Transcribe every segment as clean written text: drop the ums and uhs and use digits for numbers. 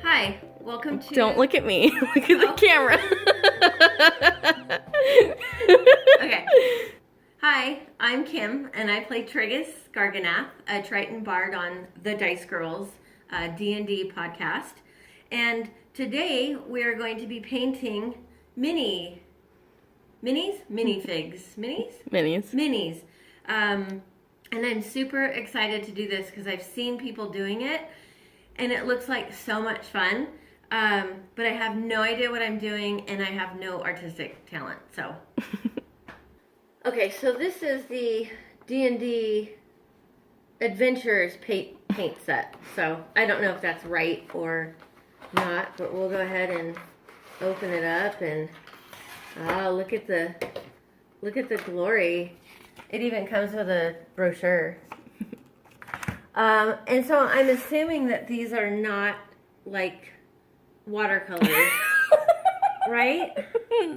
Hi, welcome to... Don't look at me. Look at the camera. Okay. Hi, I'm Kim, and I play Trigus Garganath, a Triton Bard on the Dice Girls D&D podcast. And today we are going to be painting minifigs. Minis. And I'm super excited to do this because I've seen people doing it, and it looks like so much fun. But I have no idea what I'm doing, and I have no artistic talent, so... Okay, so this is the D&D Adventurers paint set. So I don't know if that's right or not, but we'll go ahead and open it up, and look at the glory. It even comes with a brochure. And so I'm assuming that these are not like watercolors, right?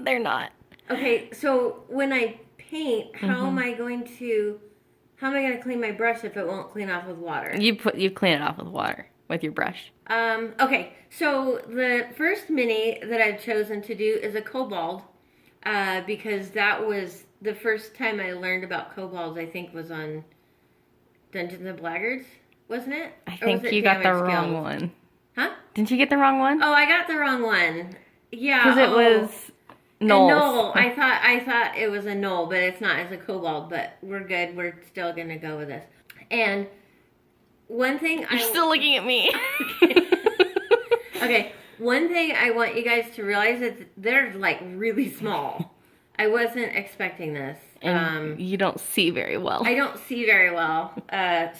They're not. Okay, so when I paint, how am I going to clean my brush if it won't clean off with water? You clean it off with water with your brush. Okay, so the first mini that I've chosen to do is a kobold, because that was the first time I learned about kobolds. I think was on Dungeons and Blackguards, wasn't it? I think you got the wrong one. Huh? Didn't you get the wrong one? Oh, I got the wrong one. Yeah, because it was Knowles. A knoll. I thought it was a knoll, but it's not. It's a kobold. But we're good. We're still gonna go with this. And one thing You're still looking at me. Okay. One thing I want you guys to realize is they're like really small. I wasn't expecting this. And you don't see very well. I don't see very well.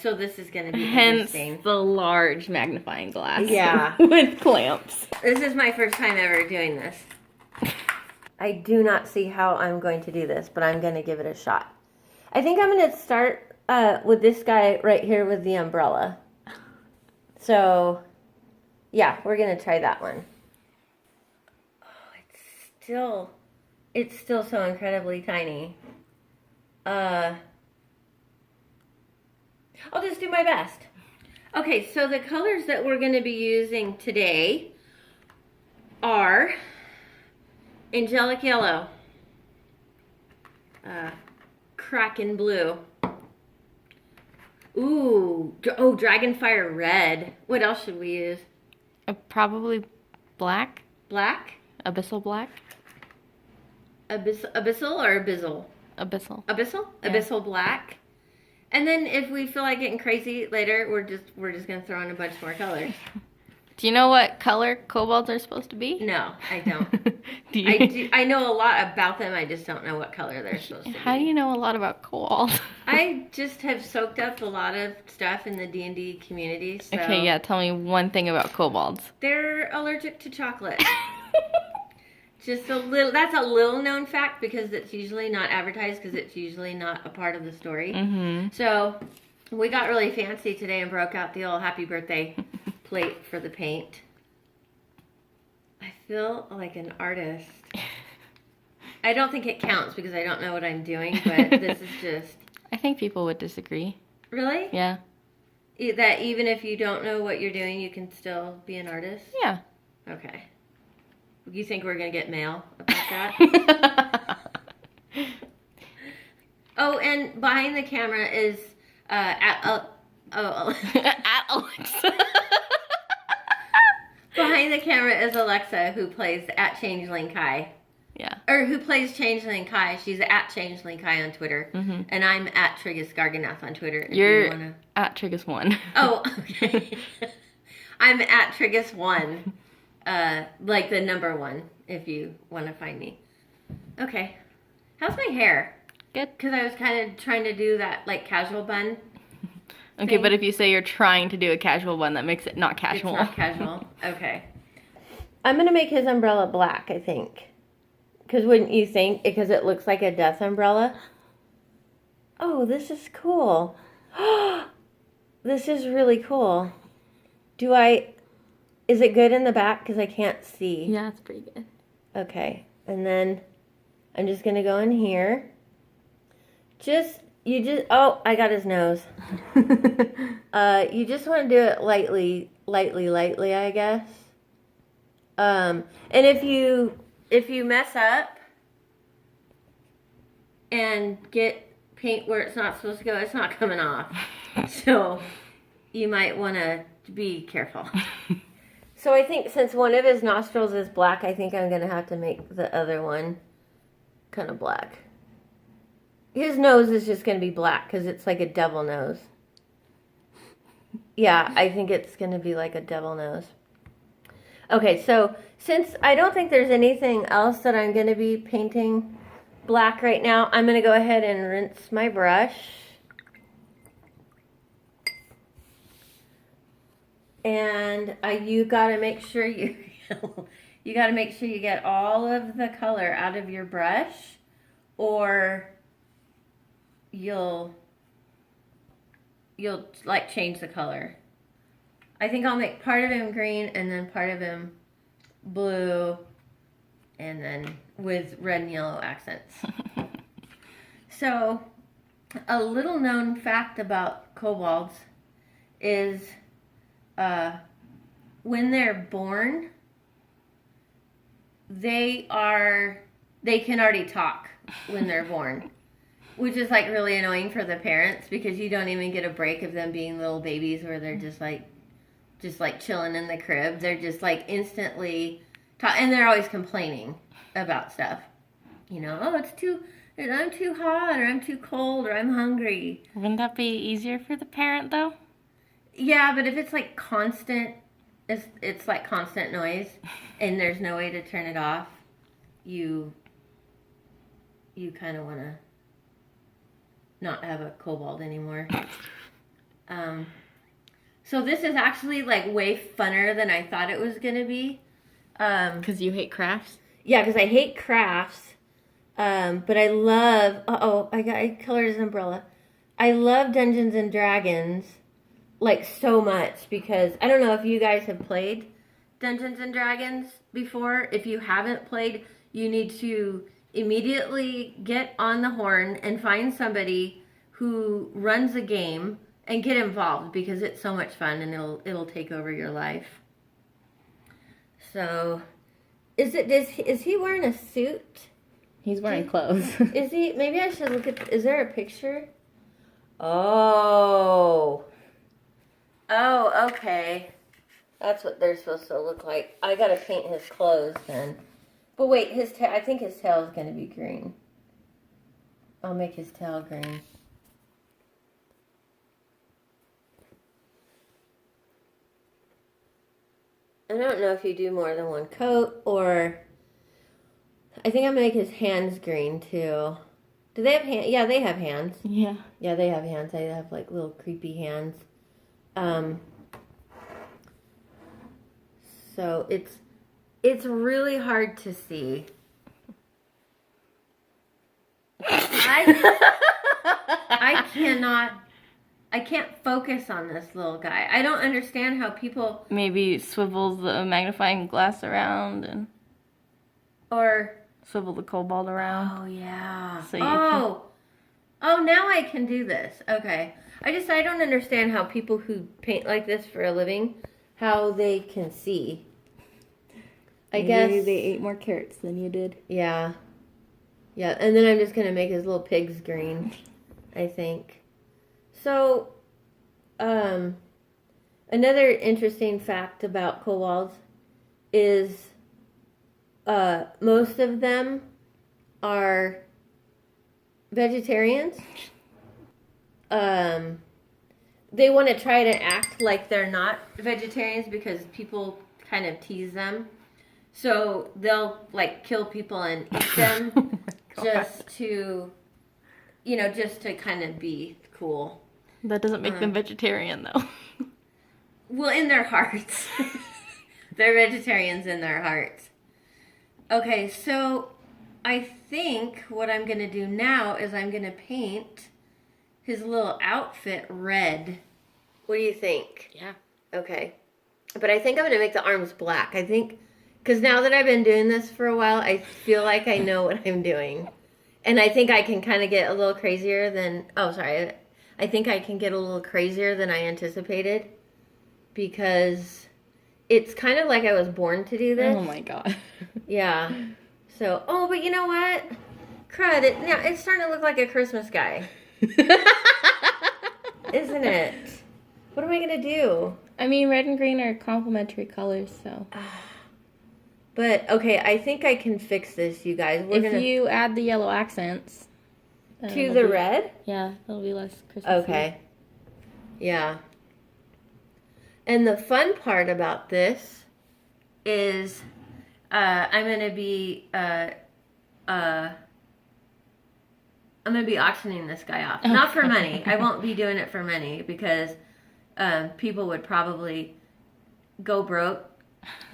So this is gonna be Hence interesting. the large magnifying glass. Yeah. With clamps. This is my first time ever doing this. I do not see how I'm going to do this, but I'm going to give it a shot. I think I'm going to start with this guy right here with the umbrella. So, yeah, we're going to try that one. Oh, it's still so incredibly tiny. I'll just do my best. Okay, so the colors that we're going to be using today are angelic yellow, kraken blue, dragonfire red. What else should we use? Probably black. Black? Abyssal black. Abyssal or abyssal? Abyssal. Abyssal? Yeah. Abyssal black. And then if we feel like getting crazy later, we're just gonna throw in a bunch more colors. Do you know what color kobolds are supposed to be? No, I don't. Do you? I know a lot about them. I just don't know what color they're supposed to be. How do you know a lot about kobolds? I just have soaked up a lot of stuff in the D&D community. So Okay, yeah. Tell me one thing about kobolds. they're allergic to chocolate. Just a little. That's a little known fact because it's usually not advertised because it's usually not a part of the story. Mm-hmm. So we got really fancy today and broke out the old happy birthday plate for the paint. I feel like an artist. I don't think it counts because I don't know what I'm doing, but this is just... I think people would disagree. Really? Yeah. That even if you don't know what you're doing, you can still be an artist? Yeah. Okay. You think we're going to get mail about that? Oh, and behind the camera is At Alexa. behind the camera is Alexa, who plays at Changeling Kai. Yeah. Or who plays Changeling Kai. She's at Changeling Kai on Twitter. Mm-hmm. And I'm at Trigus Garganath on Twitter. If You're you wanna... at Trigus1. Oh, okay. I'm at Trigus1. Like the number 1, if you want to find me. Okay. How's my hair? Good. Because I was kind of trying to do that, like, casual bun. Okay, thing. but if you say you're trying to do a casual one, that makes it not casual. It's not casual. Okay. I'm going to make his umbrella black, I think. Because wouldn't you think? Because it looks like a death umbrella. Oh, this is cool. This is really cool. Is it good in the back? Because I can't see. Yeah, it's pretty good. Okay. And then I'm just going to go in here. Oh, I got his nose. You just want to do it lightly, I guess. And if you mess up and get paint where it's not supposed to go, it's not coming off. So you might want to be careful. So I think since one of his nostrils is black, I think I'm going to have to make the other one kind of black. His nose is just going to be black because it's like a devil nose. Yeah, I think it's going to be like a devil nose. Okay, so since I don't think there's anything else that I'm going to be painting black right now, I'm going to go ahead and rinse my brush. And you got to make sure you got to make sure you get all of the color out of your brush, or you'll like change the color. I think I'll make part of him green and then part of him blue, and then with red and yellow accents. So, a little known fact about kobolds is when they're born, they can already talk when they're born, which is like really annoying for the parents because you don't even get a break of them being little babies where they're just like chilling in the crib. They're just like instantly and they're always complaining about stuff. You know, oh, I'm too hot, or I'm too cold, or I'm hungry. Wouldn't that be easier for the parent though? Yeah, but if it's like constant, it's like constant noise, and there's no way to turn it off, you kind of want to not have a kobold anymore. So this is actually like way funner than I thought it was gonna be. Because you hate crafts? Yeah, because I hate crafts. But I love. I colored his umbrella. I love Dungeons and Dragons like so much because I don't know if you guys have played Dungeons and Dragons before. If you haven't played, you need to immediately get on the horn and find somebody who runs a game and get involved because it's so much fun and it'll take over your life. So, is he wearing a suit? He's wearing clothes. Is he? Maybe I should look at. Is there a picture? Oh, okay. That's what they're supposed to look like. I gotta paint his clothes then. But wait, I think his tail is gonna be green. I'll make his tail green. I don't know if you do more than one coat, or I think I'm gonna make his hands green too. Do they have hands? Yeah, they have hands. Yeah. Yeah, they have hands. They have like little creepy hands. So it's really hard to see. I can't focus on this little guy. I don't understand how people Maybe swivels the magnifying glass around and or swivel the kobold around. Oh yeah. So you can... Oh, now I can do this. Okay. I don't understand how people who paint like this for a living, how they can see. I guess they ate more carrots than you did. Yeah. Yeah, and then I'm just going to make his little pigs green, I think. So, another interesting fact about kobolds is most of them are vegetarians. They want to try to act like they're not vegetarians because people kind of tease them. So they'll like kill people and eat them just to kind of be cool. That doesn't make them vegetarian though. Well, in their hearts. They're vegetarians in their hearts. Okay, so I think what I'm going to do now is I'm going to paint his little outfit red. What do you think? Yeah. Okay. But I think I'm going to make the arms black. I think, because now that I've been doing this for a while, I feel like I know what I'm doing. And I think I can kind of get a little crazier than, I think I can get a little crazier than I anticipated. Because it's kind of like I was born to do this. Oh my god. Yeah. So, oh, but you know what? Crud, now it's starting to look like a Christmas guy. Isn't it? What am I going to do? I mean, red and green are complementary colors, so. But, okay, I think I can fix this, you guys. If you add the yellow accents. To the red? Yeah, it'll be less Christmas. Okay. Yeah. And the fun part about this is I'm going to be auctioning this guy off. Oh, Not for God. money. I won't be doing it for money because people would probably go broke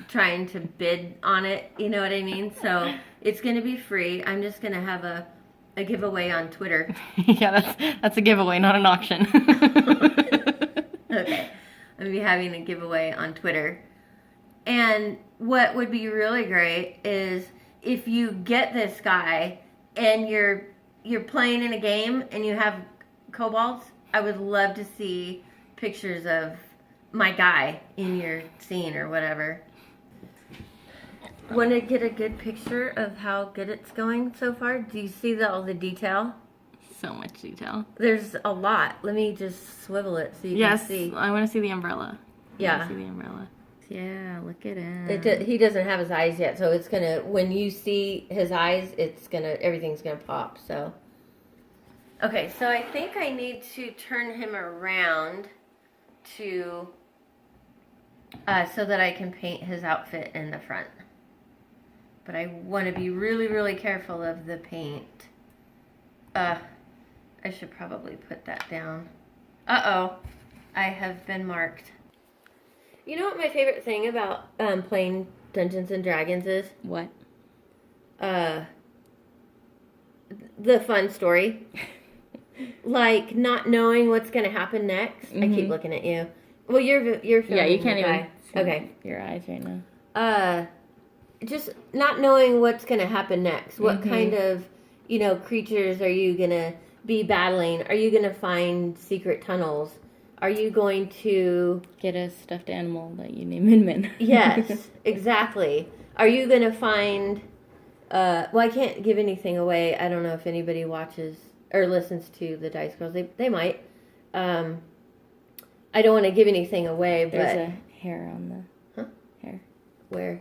trying to bid on it. You know what I mean? So it's going to be free. I'm just going to have a giveaway on Twitter. Yeah, that's a giveaway, not an auction. Okay. I'm going to be having a giveaway on Twitter. And what would be really great is if you get this guy and you're playing in a game and you have kobolds, I would love to see pictures of my guy in your scene or whatever. Want to get a good picture of how good it's going so far? Do you see all the detail? So much detail. There's a lot. Let me just swivel it so you can see. I want to see the umbrella. Yeah. I want to see the umbrella. Yeah, look at it. He doesn't have his eyes yet, so it's gonna. When you see his eyes, everything's gonna pop. So. Okay, so I think I need to turn him around to, so that I can paint his outfit in the front. But I want to be really, really careful of the paint. I should probably put that down. Uh-oh, I have been marked. You know what my favorite thing about playing Dungeons and Dragons is? What? The fun story. Like not knowing what's going to happen next. Mm-hmm. I keep looking at you. Well, you're filming. Yeah, you can't the even guy. see Okay. your eyes right now. Just not knowing what's going to happen next. What Mm-hmm. kind of, creatures are you going to be battling? Are you going to find secret tunnels? Are you going to... Get a stuffed animal that you name Min Min. Yes, exactly. Are you going to find... well, I can't give anything away. I don't know if anybody watches or listens to the Dice Girls. They might. I don't want to give anything away, but... There's a hair on the... Huh? Hair. Where?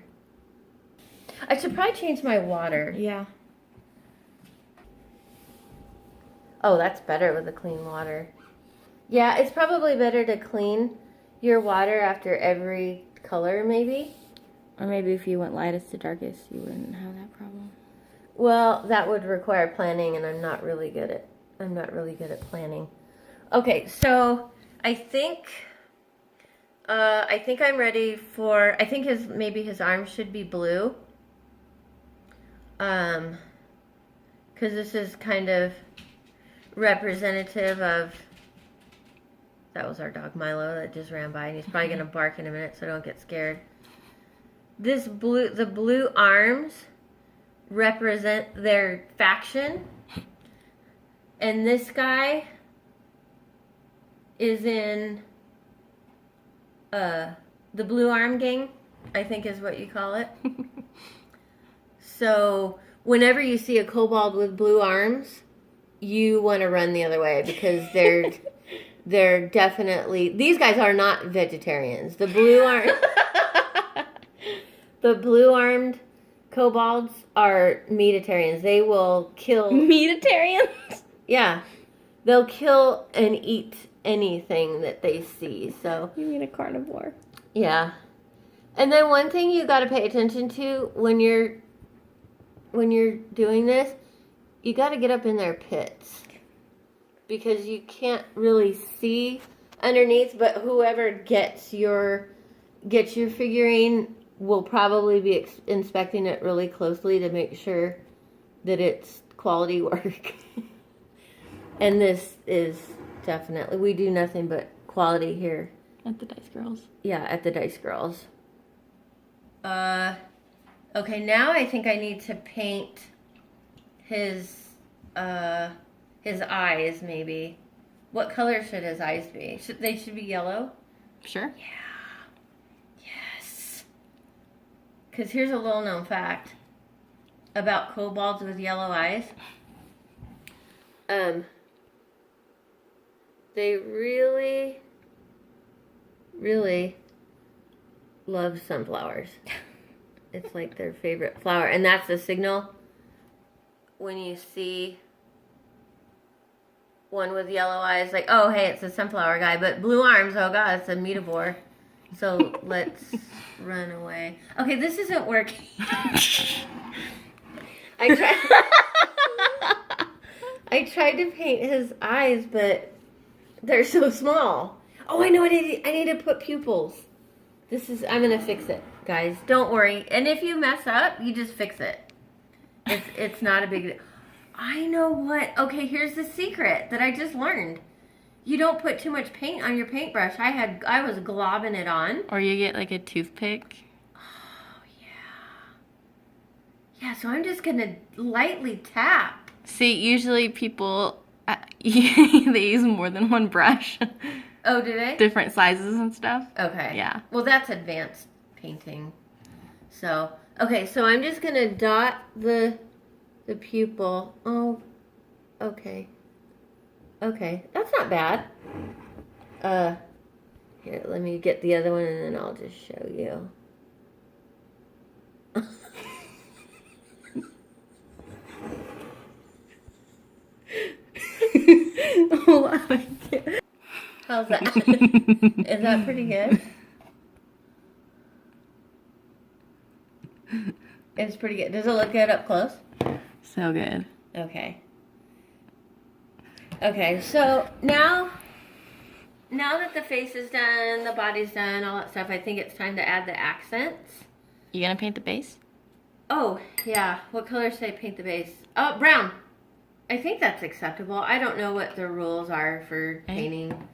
I should probably change my water. Yeah. Oh, that's better with the clean water. Yeah, it's probably better to clean your water after every color, maybe. Or maybe if you went lightest to darkest, you wouldn't have that problem. Well, that would require planning, and I'm not really good at planning. Okay, so I think I'm ready for. I think his arms should be blue. Because this is kind of representative of. That was our dog Milo that just ran by, and he's probably gonna bark in a minute, so don't get scared. The blue arms represent their faction, and this guy is in the Blue Arm Gang, I think is what you call it. So whenever you see a kobold with blue arms, you want to run the other way because they're definitely, these guys are not vegetarians. The blue armed kobolds are meatitarians. They will kill. Meatitarians? Yeah. They'll kill and eat anything that they see. So. You mean a carnivore? Yeah. And then one thing you got to pay attention to when you're doing this, you got to get up in their pits. Because you can't really see underneath, but whoever gets your figurine will probably be inspecting it really closely to make sure that it's quality work. And this is definitely, we do nothing but quality here. At the Dice Girls. Yeah, at the Dice Girls. Okay, now I think I need to paint his eyes, maybe. What color should his eyes be? They should be yellow? Sure. Yeah. Yes. because here's a little known fact about kobolds with yellow eyes. They really, really love sunflowers. It's like their favorite flower. And that's the signal when you see one with yellow eyes, like, oh, hey, it's a sunflower guy. But blue arms, oh, God, it's a metabor. So let's run away. Okay, this isn't working. I tried to paint his eyes, but they're so small. Oh, I know what I need. I need to put pupils. I'm going to fix it, guys. Don't worry. And if you mess up, you just fix it. It's not a big deal. I know what. Okay, here's the secret that I just learned. You don't put too much paint on your paintbrush. I was globbing it on. Or you get like a toothpick. Oh, yeah. Yeah, so I'm just going to lightly tap. See, usually people, they use more than one brush. Oh, do they? Different sizes and stuff. Okay. Yeah. Well, that's advanced painting. So, okay, so I'm just going to dot the pupil. Oh, okay. Okay, that's not bad. Here, let me get the other one and then I'll just show you. Oh, I like it. How's that? Is that pretty good? It's pretty good. Does it look good up close? So good. Okay. Okay, so now that the face is done, the body's done, all that stuff, I think it's time to add the accents. You gonna paint the base? Oh, yeah. What color should I paint the base? Oh, brown. I think that's acceptable. I don't know what the rules are for painting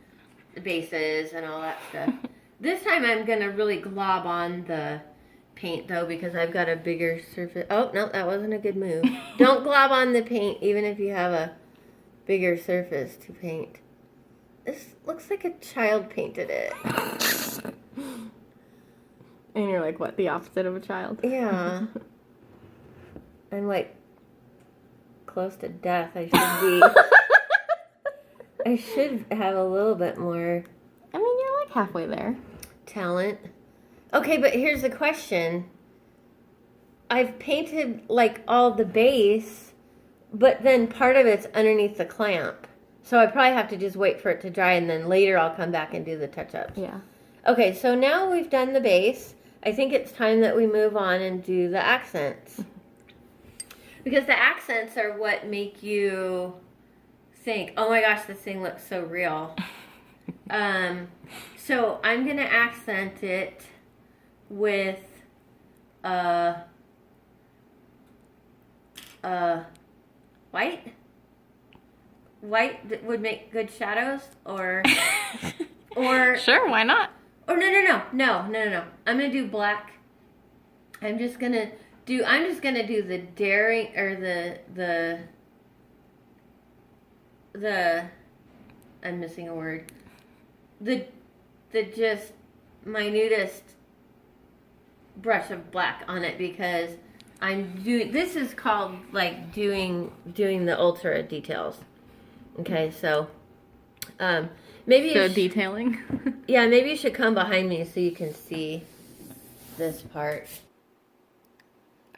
the bases and all that stuff. This time I'm going to really glob on the paint, though, because I've got a bigger surface. Oh, no, that wasn't a good move. Don't glob on the paint, even if you have a bigger surface to paint. This looks like a child painted it. And you're like, what, the opposite of a child? Yeah. I'm like close to death. I should be. I should have a little bit more. I mean, you're like halfway there. Talent. Okay, but here's the question. I've painted like all the base, but then part of it's underneath the clamp. So I probably have to just wait for it to dry and then later I'll come back and do the touch-ups. Yeah. Okay, so now we've done the base. I think it's time that we move on and do the accents. Because the accents are what make you think, oh my gosh, this thing looks so real. So I'm going to accent it with white. White would make good shadows, or Sure, why not? or no. I'm gonna do black. I'm just gonna do the daring or the I'm missing a word. The just minutest brush of black on it because I'm doing. This is called like doing the ultra details. Okay, so maybe detailing. yeah, maybe you should come behind me so you can see this part.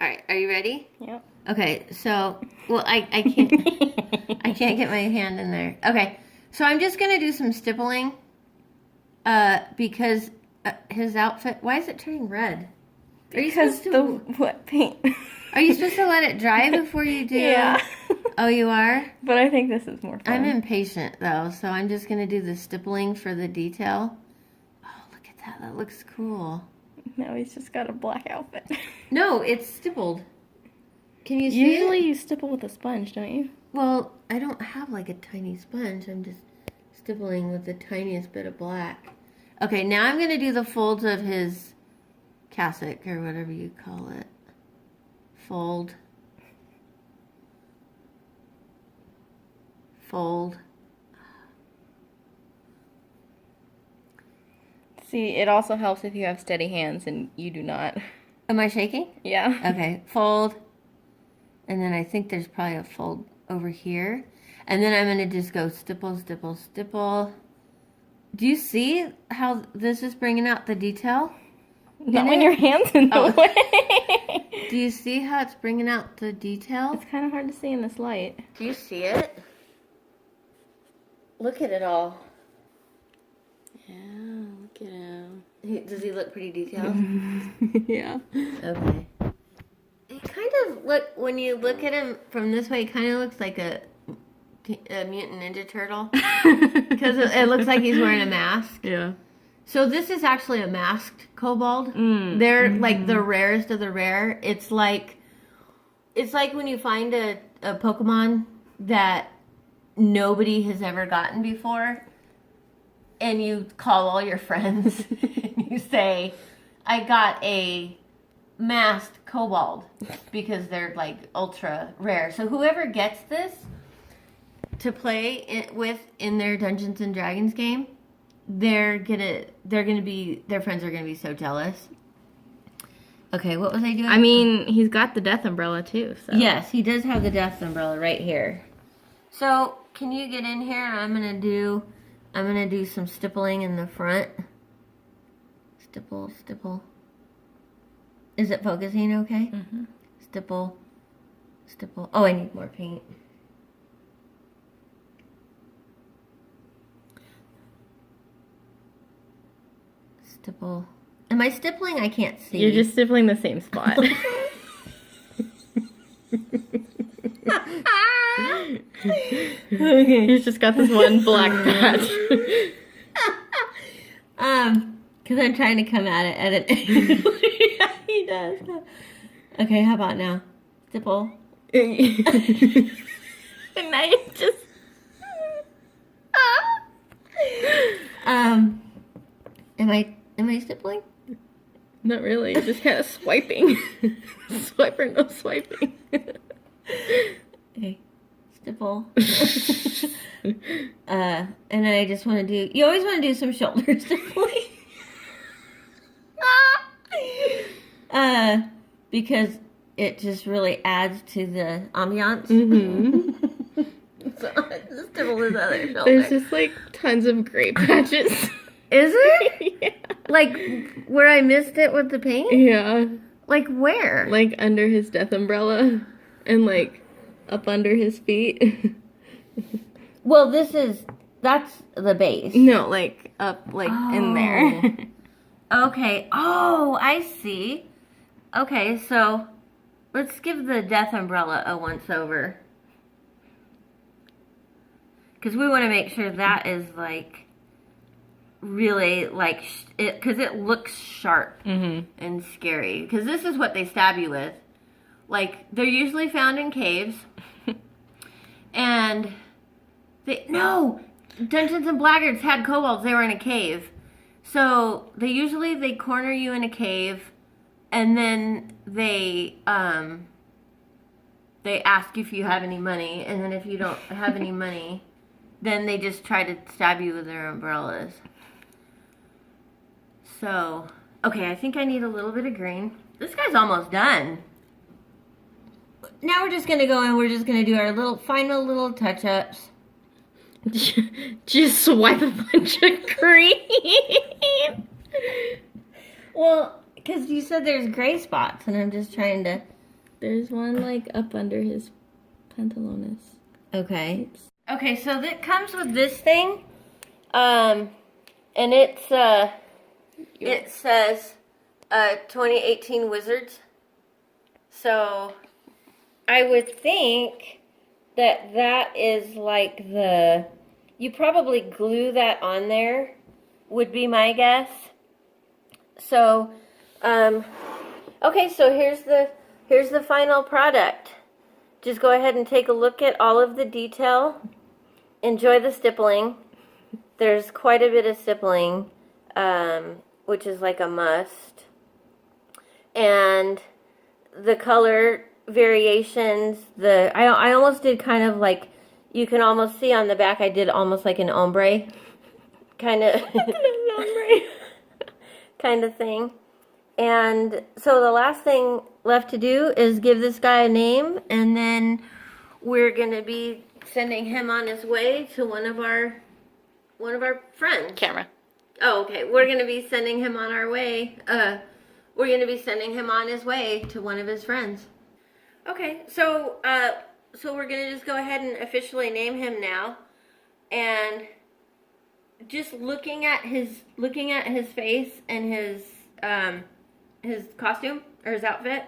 All right, are you ready? Yep. Okay, so well, I can't I can't get my hand in there. Okay, so I'm just gonna do some stippling, because his outfit. Why is it turning red? Because the wet paint. Are you supposed to let it dry before you do? Yeah. Oh, you are? But I think this is more fun. I'm impatient, though, so I'm just going to do the stippling for the detail. Oh, look at that. That looks cool. No, he's just got a black outfit. No, it's stippled. Can you see Usually it? you stipple with a sponge, don't you? Well, I don't have, like, a tiny sponge. I'm just stippling with the tiniest bit of black. Okay, now I'm going to do the folds of his cassock, or whatever you call it. Fold. Fold. See, it also helps if you have steady hands and you do not. Am I shaking? Yeah. Okay, fold. And then I think there's probably a fold over here. And then I'm going to just go stipple, stipple, stipple. Do you see how this is bringing out the detail? Not when your hand's in the way. Do you see how it's bringing out the detail? It's kind of hard to see in this light. Do you see it? Look at it all. Yeah, look at him. Does he look pretty detailed? Yeah. Okay. It kind of when you look at him from this way, it kind of looks like a mutant ninja turtle. Because it looks like he's wearing a mask. Yeah. So this is actually a masked kobold. They're like the rarest of the rare. It's like when you find a Pokemon that nobody has ever gotten before, and you call all your friends and you say, I got a masked kobold, because they're like ultra rare. So whoever gets this to play with in their Dungeons and Dragons game, their friends are gonna be so jealous. Okay, what was I doing? I mean, he's got the death umbrella too. So. Yes, he does have the death umbrella right here. So can you get in here? I'm gonna do some stippling in the front. Stipple, stipple. Is it focusing okay? Mm-hmm. Stipple, stipple. Oh, I need more paint. Stipple. Am I stippling? I can't see. You're just stippling the same spot. Okay. He's just got this one black patch. Because I'm trying to come at it at an angle. Yeah, he does. Okay, how about now? Stipple. And now you just... Am I stippling? Not really, you're just kind of swiping. Swipe or no swiping. Okay, stipple. And then I just want to do, you always want to do some shoulder stippling. Because it just really adds to the ambiance. Mm-hmm. So just stipple his other shoulder. There's just like tons of gray patches. Is it? Yeah. Like where I missed it with the paint? Yeah. Like where? Like under his death umbrella and like up under his feet. Well, that's the base. No, like up like in there. Okay. Oh, I see. Okay, so let's give the death umbrella a once over. Because we want to make sure that is like really like it, because it looks sharp and scary. Because this is what they stab you with. Like they're usually found in caves, and Dungeons and Blackguards had kobolds. They were in a cave, so they corner you in a cave, and then they ask you if you have any money, and then if you don't have any money, then they just try to stab you with their umbrellas. So, okay, I think I need a little bit of green. This guy's almost done. Now we're just gonna go and we're just gonna do our final little touch-ups. Just swipe a bunch of green. Well, because you said there's gray spots, and I'm just trying to... There's one like up under his pantalones. Okay. Oops. Okay, so that comes with this thing, and it says 2018 Wizards. So I would think that is like you probably glue that on there, would be my guess. So, okay, so here's the final product. Just go ahead and take a look at all of the detail. Enjoy the stippling. There's quite a bit of stippling, which is like a must. And the color variations, I almost did kind of like, you can almost see on the back, I did almost like an ombre kind of kind of thing. And so the last thing left to do is give this guy a name, and then we're gonna be sending him on his way to one of our friends. Camera. Oh, okay. We're gonna be sending him on our way. We're gonna be sending him on his way to one of his friends. Okay, so we're gonna just go ahead and officially name him now, and just looking at his face and his costume or his outfit,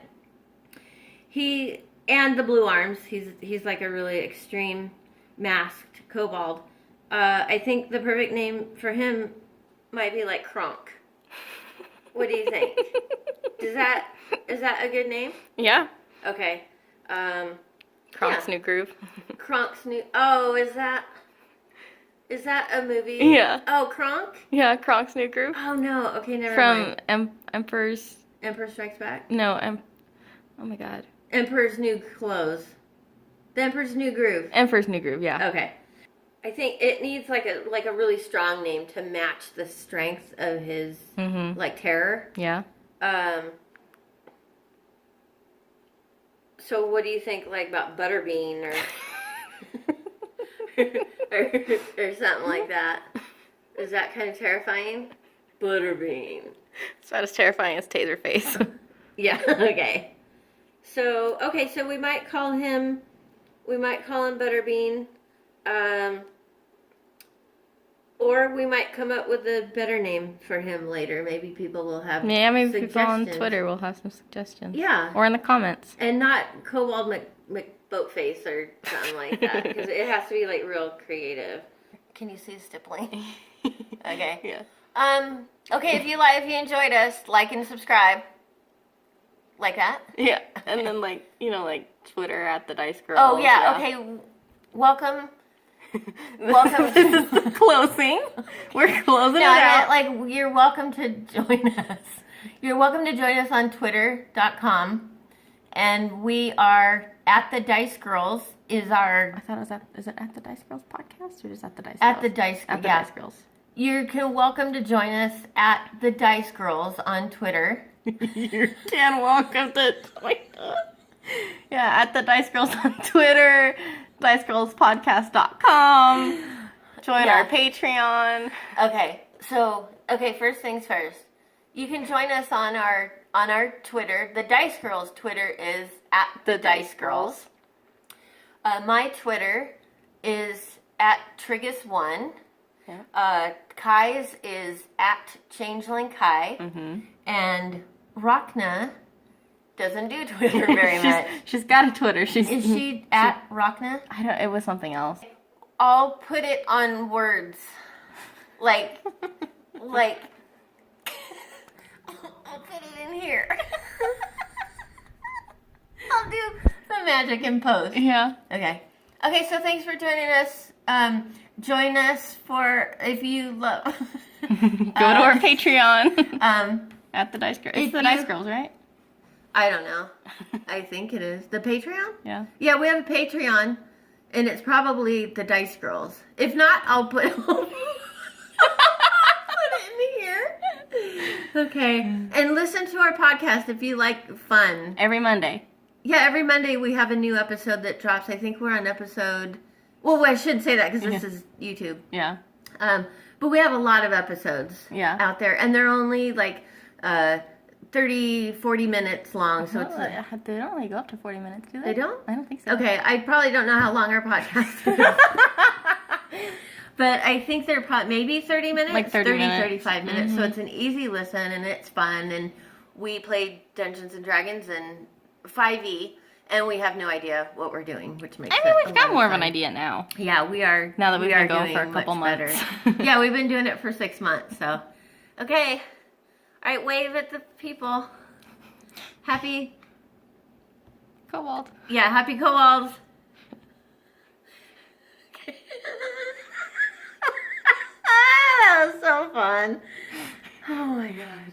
and the blue arms. He's like a really extreme masked kobold. I think the perfect name for him might be like Kronk. What do you think? Is that a good name? Yeah. Okay. Kronk's New Groove. Kronk's New. Oh, is that a movie? Yeah. Oh, Kronk? Yeah, Kronk's New Groove. Oh no. Okay, never mind. From Emperor's. Emperor Strikes Back. No, oh my God. Emperor's New Clothes. The Emperor's New Groove. Emperor's New Groove. Yeah. Okay. I think it needs like a really strong name to match the strength of his like terror. Yeah. So what do you think like about Butterbean or or something like that? Is that kind of terrifying? Butterbean. It's about as terrifying as Taserface. Yeah, okay. So we might call him Butterbean. Or we might come up with a better name for him later. Maybe people will have maybe people on Twitter will have some suggestions. Yeah. Or in the comments. And not Kobold McBoatface or something like that. Because it has to be like real creative. Can you see stippling? Okay. Yeah. Okay, if you enjoyed us, like and subscribe. Like that? Yeah. And then like Twitter at the Dice Girls. Oh yeah. Okay. Welcome. This is the closing. We're closing it out. You're welcome to join us. You're welcome to join us on Twitter.com, and we are at the Dice Girls. Is it at the Dice Girls podcast or is that the Dice Girls? At the Dice Girls. You're welcome to join us at the Dice Girls on Twitter. You're welcome to join us. Yeah, at the Dice Girls on Twitter. DiceGirlsPodcast.com. Join our Patreon. Okay, first things first. You can join us on our Twitter. The Dice Girls Twitter is at the Dice Girls. My Twitter is at Trigus1. Yeah. Kai's is at Changeling Kai. Mm-hmm. And Rachna doesn't do Twitter very much. She's got a Twitter. Is she at Rachna? It was something else. I'll put it on words. Like I'll put it in here. I'll do the magic in post. Yeah. Okay, so thanks for joining us. Join us if you love. Go to our Patreon. At the Dice Girls. It's the Dice Girls, right? I don't know. I think it is. The Patreon? Yeah. Yeah, we have a Patreon, and it's probably the Dice Girls. If not, I'll put it in here. Okay. And listen to our podcast if you like fun. Every Monday. Yeah, every Monday we have a new episode that drops. I think we're on episode... Well, I shouldn't say that because this is YouTube. Yeah. But we have a lot of episodes out there, and they're only like... 30, 40 minutes long, so they don't only go up to 40 minutes, do they? They don't? I don't think so. Okay, I probably don't know how long our podcast is. But I think they're maybe 30 minutes? Like 30 minutes. 35 minutes. Mm-hmm. So it's an easy listen, and it's fun, and we played Dungeons & Dragons and 5e, and we have no idea what we're doing, which makes we've got more of an idea now. Yeah, we are. Now that we've been going for a couple months. Yeah, we've been doing it for 6 months, so. Okay. All right, wave at the people. Happy Kobold. Yeah, happy Kobolds. That was so fun. Oh my god.